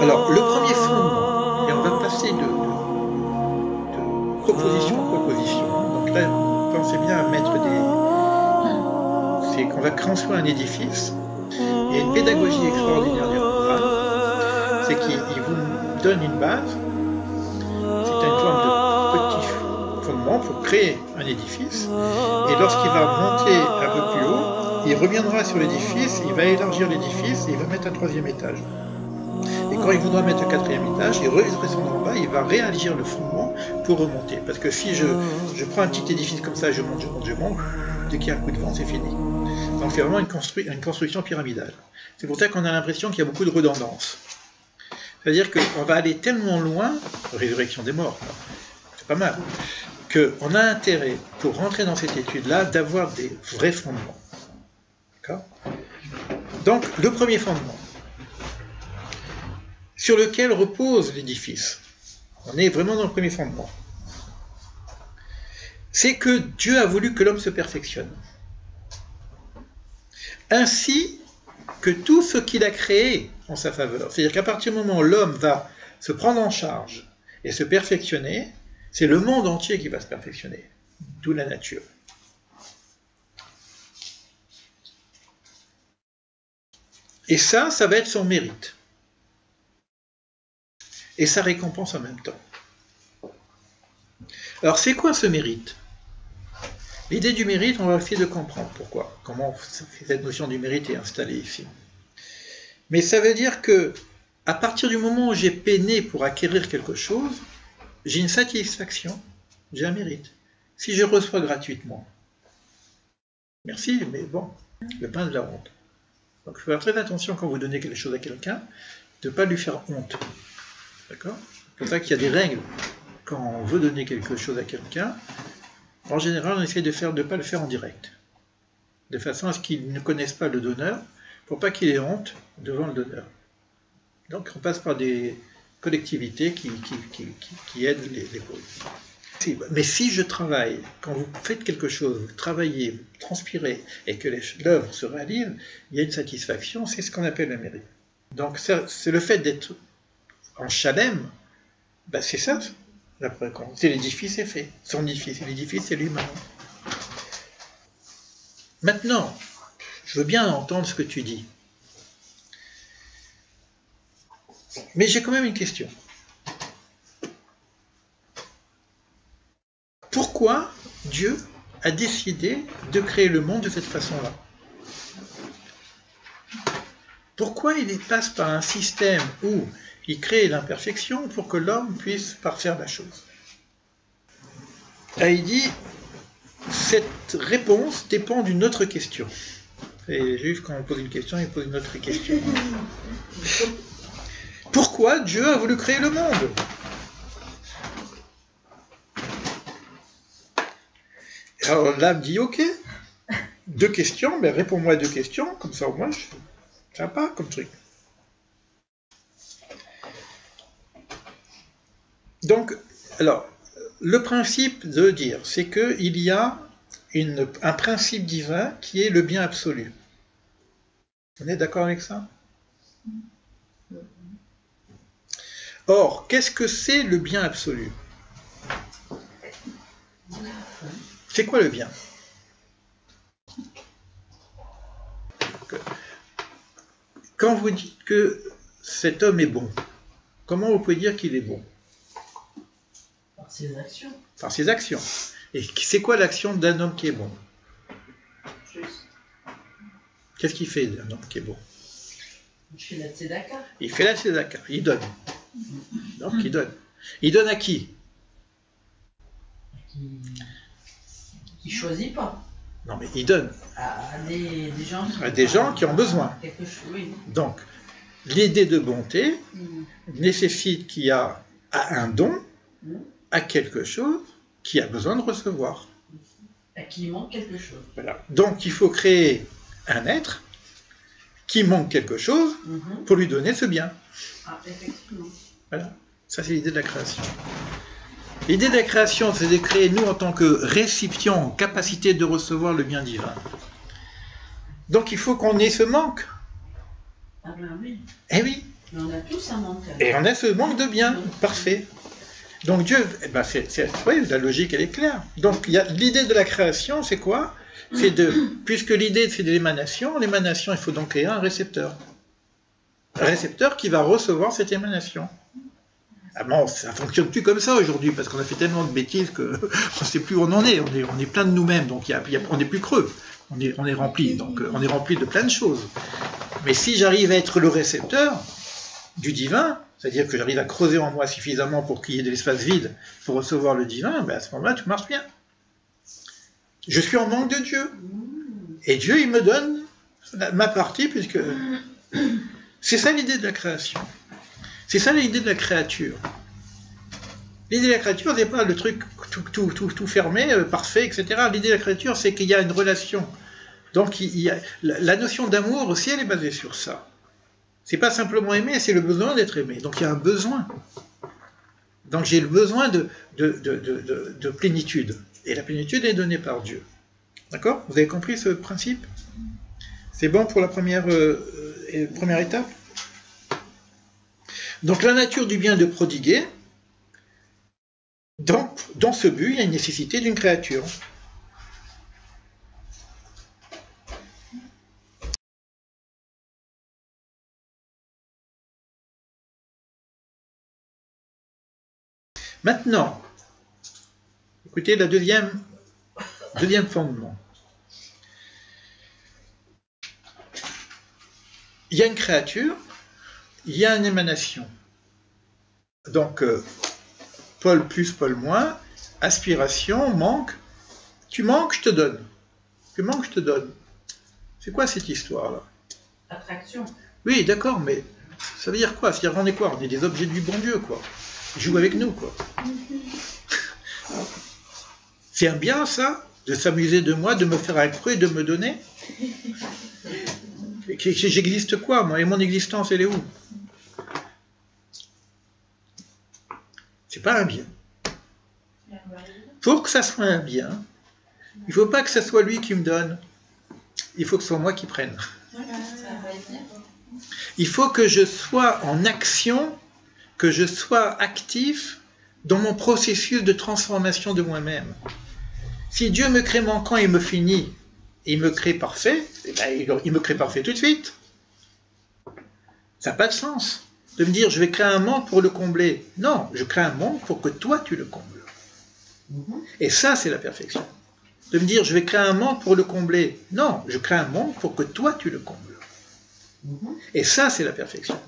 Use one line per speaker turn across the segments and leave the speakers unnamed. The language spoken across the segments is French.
Alors, le premier fondement, et on va passer de proposition en proposition. Donc là, pensez bien à mettre c'est qu'on va construire un édifice. Il y a une pédagogie extraordinaire du Rambam, c'est qu'il vous donne une base, c'est une forme de petit fondement pour créer un édifice, et lorsqu'il va monter un peu plus haut, il reviendra sur l'édifice, il va élargir l'édifice et il va mettre un troisième étage. Et quand il voudra mettre le quatrième étage, il redescendra en bas, il va réagir le fondement pour remonter. Parce que si je prends un petit édifice comme ça, je monte, dès qu'il y a un coup de vent, c'est fini. Donc c'est vraiment une construction pyramidale. C'est pour ça qu'on a l'impression qu'il y a beaucoup de redondance. C'est-à-dire qu'on va aller tellement loin, résurrection des morts, c'est pas mal, qu'on a intérêt, pour rentrer dans cette étude-là, d'avoir des vrais fondements. D'accord ? Donc, le premier fondement, sur lequel repose l'édifice, on est vraiment dans le premier fondement, c'est que Dieu a voulu que l'homme se perfectionne. Ainsi que tout ce qu'il a créé en sa faveur. C'est-à-dire qu'à partir du moment où l'homme va se prendre en charge et se perfectionner, c'est le monde entier qui va se perfectionner, d'où la nature. Et ça va être son mérite. Et sa récompense en même temps. Alors c'est quoi ce mérite? L'idée du mérite, on va essayer de comprendre pourquoi, comment cette notion du mérite est installée ici. Mais ça veut dire que, à partir du moment où j'ai peiné pour acquérir quelque chose, j'ai une satisfaction, j'ai un mérite. Si je reçois gratuitement, merci, mais bon, le pain de la honte. Donc il faut faire très attention quand vous donnez quelque chose à quelqu'un, de ne pas lui faire honte. D'accord ? C'est pour ça qu'il y a des règles. Quand on veut donner quelque chose à quelqu'un, en général, on essaie de ne pas le faire en direct. De façon à ce qu'il ne connaisse pas le donneur, pour pas qu'il ait honte devant le donneur. Donc on passe par des collectivités qui aident les pauvres. Mais si je travaille, quand vous faites quelque chose, vous travaillez, vous transpirez, et que l'œuvre se réalise, il y a une satisfaction, c'est ce qu'on appelle le mérite. Donc c'est le fait d'être en chalem, ben c'est ça, c'est l'édifice est fait, son édifice, l'édifice c'est lui-même. Maintenant, je veux bien entendre ce que tu dis. Mais j'ai quand même une question. Pourquoi Dieu a décidé de créer le monde de cette façon-là? Pourquoi il passe par un système où il crée l'imperfection pour que l'homme puisse parfaire la chose? Et il dit, cette réponse dépend d'une autre question. Et les Juifs, quand on pose une question, ils posent une autre question. Pourquoi Dieu a voulu créer le monde? Alors l'âme dit, ok, 2 questions, mais réponds-moi à 2 questions, comme ça au moins, c'est sympa comme truc. Donc, alors, le principe de dire, c'est qu'il y a un principe divin qui est le bien absolu. On est d'accord avec ça? Or, qu'est-ce que c'est le bien absolu? C'est quoi le bien? Quand vous dites que cet homme est bon, comment vous pouvez dire qu'il est bon?
Par ses actions.
Par ses actions. Et c'est quoi l'action d'un homme qui est bon?
Juste.
Qu'est-ce qu'il fait d'un homme qui est bon?
Il fait la tzedaka.
Il fait la tzedaka, il donne. Donc il donne. Il donne à qui?
Qui choisit pas.
Non mais il donne.
À
des gens qui ont besoin.
Quelque chose, oui.
Donc, l'idée de bonté nécessite qu'il y a un don à quelque chose qui a besoin de recevoir.
À qui il manque quelque chose.
Voilà. Donc il faut créer un être qui manque quelque chose pour lui donner ce bien.
Ah, effectivement.
Voilà. Ça c'est l'idée de la création. L'idée de la création, c'est de créer nous en tant que récipients en capacité de recevoir le bien divin. Donc il faut qu'on ait ce manque.
Ah ben oui.
Eh oui,
Mais on a tous un manque.
Et on a ce manque de bien, parfait. Donc Dieu, eh ben oui, la logique elle est claire. Donc l'idée de la création, c'est quoi? C'est puisque l'idée c'est de l'émanation, il faut donc créer un récepteur. Un récepteur qui va recevoir cette émanation. Ah bon, ça ne fonctionne plus comme ça aujourd'hui, parce qu'on a fait tellement de bêtises qu'on ne sait plus où on en est. On est plein de nous-mêmes, donc on n'est plus creux. On est rempli, donc on est rempli de plein de choses. Mais si j'arrive à être le récepteur du divin, c'est-à-dire que j'arrive à creuser en moi suffisamment pour qu'il y ait de l'espace vide pour recevoir le divin, ben à ce moment-là, tout marche bien. Je suis en manque de Dieu. Et Dieu, il me donne ma partie, puisque c'est ça l'idée de la création. C'est ça l'idée de la créature. L'idée de la créature, c'est pas le truc tout fermé, parfait, etc. L'idée de la créature, c'est qu'il y a une relation. Donc, la notion d'amour aussi, elle est basée sur ça. C'est pas simplement aimer, c'est le besoin d'être aimé. Donc, il y a un besoin. Donc, j'ai le besoin de plénitude. Et la plénitude est donnée par Dieu. D'accord? Vous avez compris ce principe? C'est bon pour la première étape? Donc la nature du bien de prodiguer, dans ce but, il y a une nécessité d'une créature. Maintenant, écoutez le deuxième fondement. Il y a une créature, il y a une émanation. Donc, Paul plus, Paul moins, aspiration, manque. Tu manques, je te donne. Tu manques, je te donne. C'est quoi cette histoire-là?
Attraction.
Oui, d'accord, mais ça veut dire quoi? C'est-à-dire qu'on est quoi? On est des objets du bon Dieu, quoi. Il joue avec nous, quoi. C'est un bien, ça? De s'amuser de moi, de me faire un creux et de me donner? J'existe quoi, moi? Et mon existence, elle est où? C'est pas un bien. Pour que ça soit un bien, il ne faut pas que ce soit lui qui me donne. Il faut que ce soit moi qui prenne. Il faut que je sois en action, que je sois actif dans mon processus de transformation de moi-même. Si Dieu me crée manquant et me finit, et il me crée parfait, eh ben, il me crée parfait tout de suite. Ça n'a pas de sens de me dire je vais créer un manque pour le combler. Non, je crée un manque pour que toi tu le combles. Et ça, c'est la perfection. De me dire je vais créer un manque pour le combler. Non, je crée un manque pour que toi tu le combles. Et ça, c'est la perfection.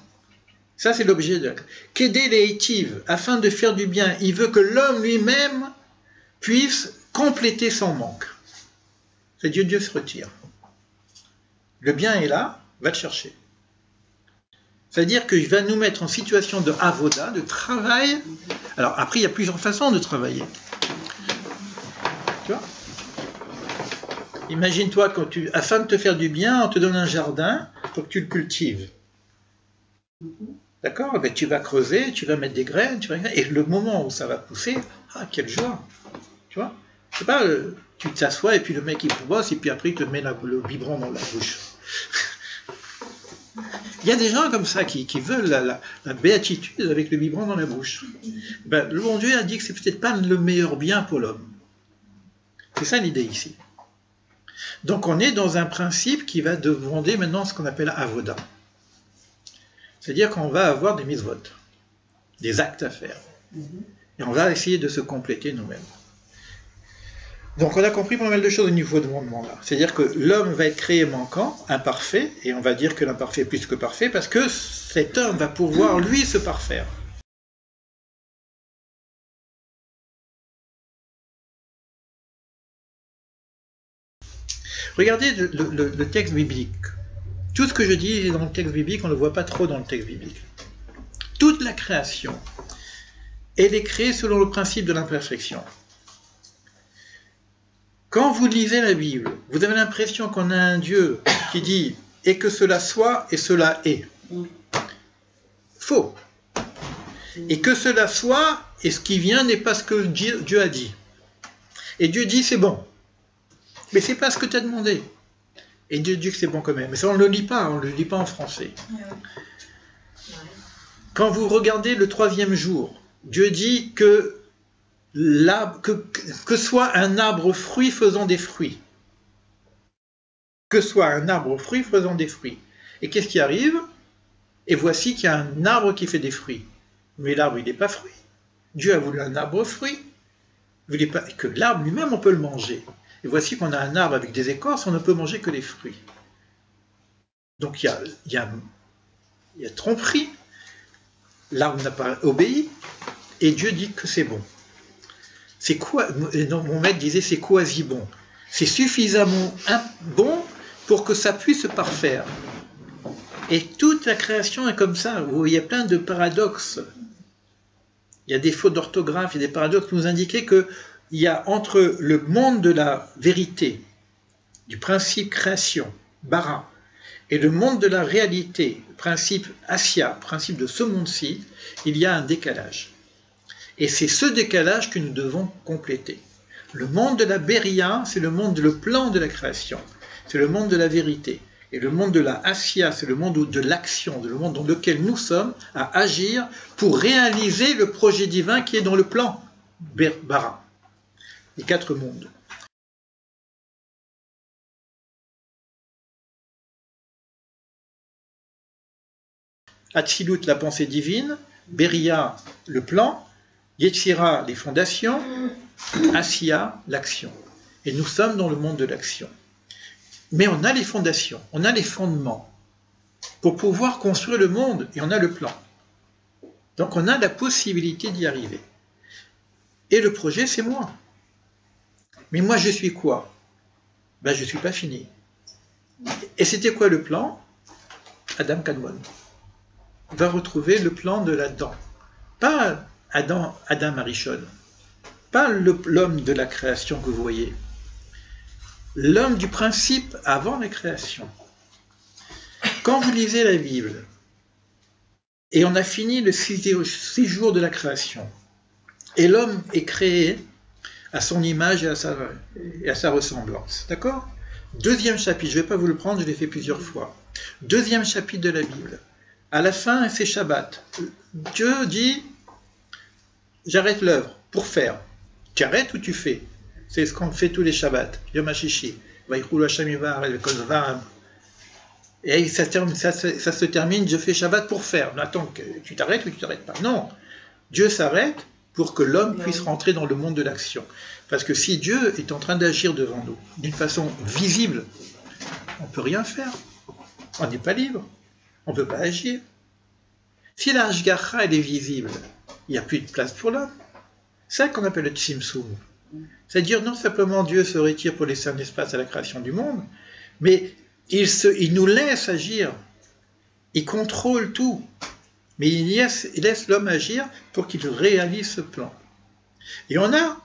Ça, c'est l'objet de la... Qu'aider les hétives afin de faire du bien. Il veut que l'homme lui-même puisse compléter son manque. C'est Dieu se retire. Le bien est là, va le chercher. C'est-à-dire qu'il va nous mettre en situation de avoda, de travail. Alors après, il y a plusieurs façons de travailler. Tu vois? Imagine-toi, afin de te faire du bien, on te donne un jardin pour que tu le cultives. D'accord? Ben, tu vas creuser, tu vas mettre des graines, et le moment où ça va pousser, ah, quelle joie! Tu vois? C'est pas, tu t'assois et puis le mec il bosse et puis après il te met le biberon dans la bouche. Il y a des gens comme ça qui veulent la béatitude avec le biberon dans la bouche. Ben, le bon Dieu a dit que c'est peut-être pas le meilleur bien pour l'homme. C'est ça l'idée ici. Donc on est dans un principe qui va demander maintenant ce qu'on appelle avoda. C'est-à-dire qu'on va avoir des mitzvot, des actes à faire. Et on va essayer de se compléter nous-mêmes. Donc on a compris pas mal de choses au niveau de monde-là. C'est-à-dire que l'homme va être créé manquant, imparfait, et on va dire que l'imparfait est plus que parfait, parce que cet homme va pouvoir, lui, se parfaire. Regardez le texte biblique. Tout ce que je dis est dans le texte biblique, on ne le voit pas trop dans le texte biblique. Toute la création, elle est créée selon le principe de l'imperfection. Quand vous lisez la Bible, vous avez l'impression qu'on a un Dieu qui dit « et que cela soit et cela est ». Faux. Et que cela soit et ce qui vient n'est pas ce que Dieu a dit. Et Dieu dit « c'est bon ». Mais c'est pas ce que tu as demandé. Et Dieu dit que c'est bon quand même. Mais ça, on ne le lit pas en français. Quand vous regardez le 3e jour, Dieu dit que soit un arbre fruit faisant des fruits. Que soit un arbre fruit faisant des fruits. Et qu'est-ce qui arrive? Et voici qu'il y a un arbre qui fait des fruits. Mais l'arbre, il n'est pas fruit. Dieu a voulu un arbre fruit. Il voulait pas que l'arbre lui-même, on peut le manger. Et voici qu'on a un arbre avec des écorces, on ne peut manger que les fruits. Donc il y a tromperie. L'arbre n'a pas obéi. Et Dieu dit que c'est bon. C'est quoi? Mon maître disait c'est quasi bon. C'est suffisamment bon pour que ça puisse se parfaire. Et toute la création est comme ça. Il y a plein de paradoxes. Il y a des fautes d'orthographe, il y a des paradoxes qui nous indiquaient qu'il y a entre le monde de la vérité, du principe création, bara, et le monde de la réalité, principe asya, principe de ce monde-ci, il y a un décalage. Et c'est ce décalage que nous devons compléter. Le monde de la Beria, c'est le plan de la création, c'est le monde de la vérité. Et le monde de la Asya, c'est le monde de l'action, le monde dans lequel nous sommes à agir pour réaliser le projet divin qui est dans le plan Bara, les 4 mondes. Atzilut, la pensée divine, Beria, le plan, Yetzira, les fondations, Asya, l'action. Et nous sommes dans le monde de l'action. Mais on a les fondations, on a les fondements pour pouvoir construire le monde, et on a le plan. Donc on a la possibilité d'y arriver. Et le projet, c'est moi. Mais moi, je suis quoi? Ben, je ne suis pas fini. Et c'était quoi le plan? Adam Kadmon va retrouver le plan de l'Adam. Pas Adam Arishon, pas l'homme de la création que vous voyez. L'homme du principe avant la création. Quand vous lisez la Bible, et on a fini le 6 jours de la création, et l'homme est créé à son image et à sa ressemblance, d'accord? 2e chapitre, je ne vais pas vous le prendre, je l'ai fait plusieurs fois. 2e chapitre de la Bible. À la fin, c'est Shabbat. Dieu dit, j'arrête l'œuvre pour faire. Tu arrêtes ou tu fais? C'est ce qu'on fait tous les Shabbats. Yom HaShishi. Et ça se termine, je fais Shabbat pour faire. Mais attends, tu t'arrêtes ou tu t'arrêtes pas? Non. Dieu s'arrête pour que l'homme puisse rentrer dans le monde de l'action. Parce que si Dieu est en train d'agir devant nous, d'une façon visible, on ne peut rien faire. On n'est pas libre. On ne peut pas agir. Si la Hashgacha, elle est visible, il n'y a plus de place pour l'homme. C'est ça qu'on appelle le Tzimtzum. C'est-à-dire, non simplement Dieu se retire pour laisser un espace à la création du monde, mais il nous laisse agir. Il contrôle tout. Mais il laisse l'homme agir pour qu'il réalise ce plan. Et on a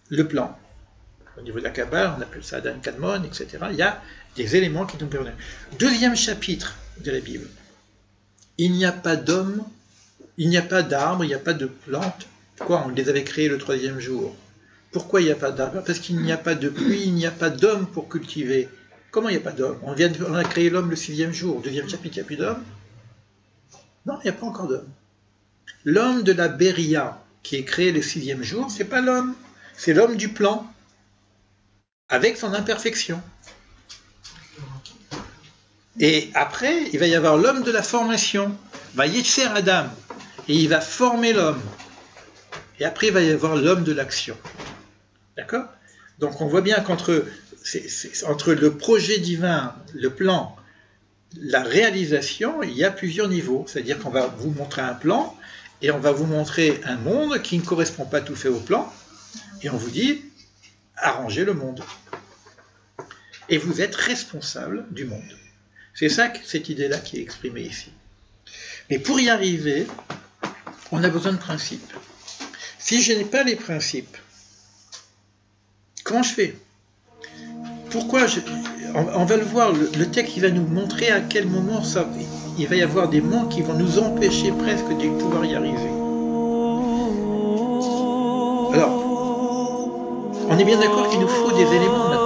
le plan. Au niveau de la Kabbale, on appelle ça Adam Kadmon, etc. Il y a des éléments qui nous permettent. 2e chapitre de la Bible. Il n'y a pas d'homme, il n'y a pas d'arbre, il n'y a pas de plantes. Pourquoi? On les avait créés le 3e jour. Pourquoi il n'y a pas d'arbre? Parce qu'il n'y a pas de pluie, il n'y a pas d'homme pour cultiver. Comment il n'y a pas d'homme? On a créé l'homme le 6e jour. 2e chapitre, il n'y a plus d'homme? Non, il n'y a pas encore d'homme. L'homme de la Beria, qui est créé le 6e jour, c'est pas l'homme. C'est l'homme du plan, avec son imperfection. Et après, il va y avoir l'homme de la formation, va Yetzer Adam, et il va former l'homme. Et après, il va y avoir l'homme de l'action. D'accord? Donc on voit bien qu'entre le projet divin, le plan, la réalisation, il y a plusieurs niveaux. C'est-à-dire qu'on va vous montrer un plan, et on va vous montrer un monde qui ne correspond pas tout fait au plan, et on vous dit, arrangez le monde. Et vous êtes responsable du monde. C'est ça, cette idée-là qui est exprimée ici. Mais pour y arriver, on a besoin de principes. Si je n'ai pas les principes, comment je fais? Pourquoi on va le voir, le texte il va nous montrer à quel moment il va y avoir des mots qui vont nous empêcher presque de pouvoir y arriver. Alors, on est bien d'accord qu'il nous faut des éléments maintenant.